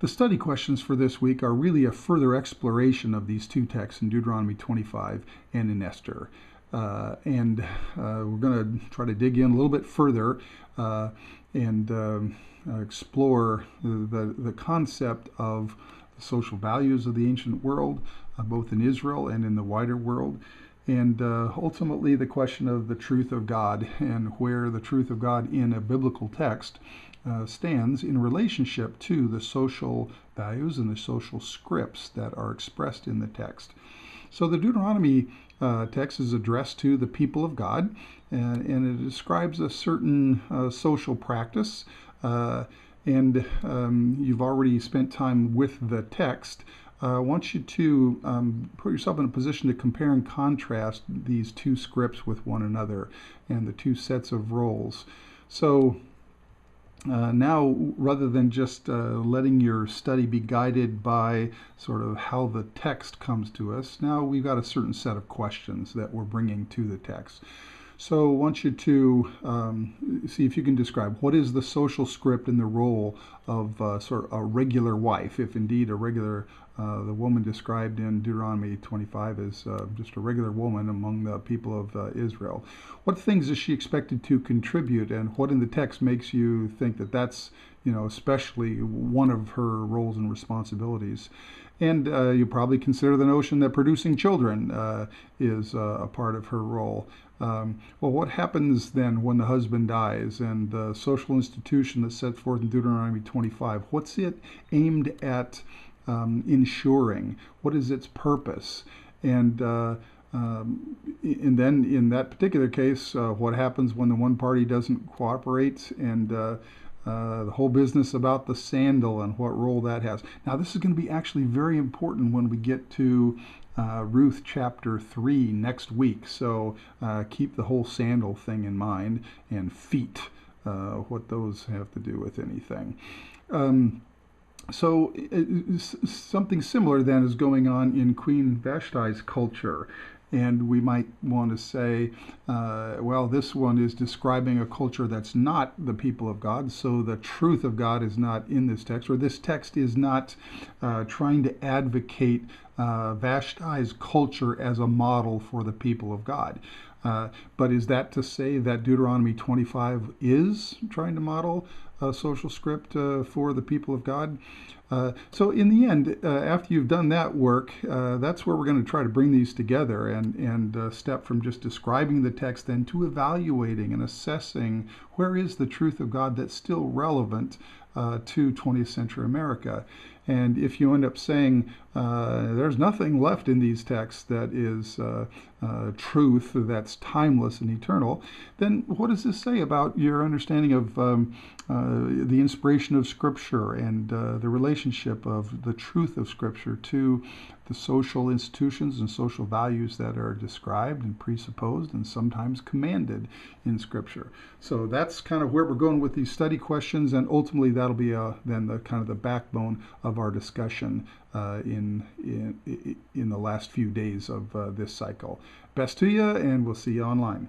The study questions for this week are really a further exploration of these two texts in Deuteronomy 25 and in Esther. And we're going to try to dig in a little bit further and explore the concept of the social values of the ancient world, both in Israel and in the wider world, and ultimately the question of the truth of God and where the truth of God in a biblical text stands in relationship to the social values and the social scripts that are expressed in the text. So the Deuteronomy text is addressed to the people of God, and it describes a certain social practice. And you've already spent time with the text. I want you to put yourself in a position to compare and contrast these two scripts with one another and the two sets of roles. So now, rather than just letting your study be guided by sort of how the text comes to us, now we've got a certain set of questions that we're bringing to the text. So I want you to see if you can describe what is the social script and the role of sort of a regular wife, if indeed a regular, the woman described in Deuteronomy 25 is just a regular woman among the people of Israel. What things is she expected to contribute, and what in the text makes you think that that's, especially one of her roles and responsibilities? And you probably consider the notion that producing children is a part of her role. Well, what happens then when the husband dies, and the social institution that's set forth in Deuteronomy 25? What's it aimed at ensuring? What is its purpose? And then in that particular case, what happens when the one party doesn't cooperate, and the whole business about the sandal and what role that has. Now, this is going to be actually very important when we get to Ruth chapter 3 next week. So keep the whole sandal thing in mind, and feet, what those have to do with anything. So something similar then is going on in Queen Vashti's culture. And we might want to say, well, this one is describing a culture that's not the people of God, so the truth of God is not in this text, or this text is not trying to advocate Vashti's culture as a model for the people of God. But is that to say that Deuteronomy 25 is trying to model a social script for the people of God? So in the end, after you've done that work, that's where we're going to try to bring these together and step from just describing the text then to evaluating and assessing where is the truth of God that's still relevant to 20th century America. And if you end up saying there's nothing left in these texts that is truth that's timeless and eternal, then what does this say about your understanding of the inspiration of Scripture and the relationship of the truth of Scripture to the social institutions and social values that are described and presupposed and sometimes commanded in Scripture? So that's kind of where we're going with these study questions, and ultimately that'll be then the kind of the backbone of our discussion in the last few days of this cycle. Best to you, and we'll see you online.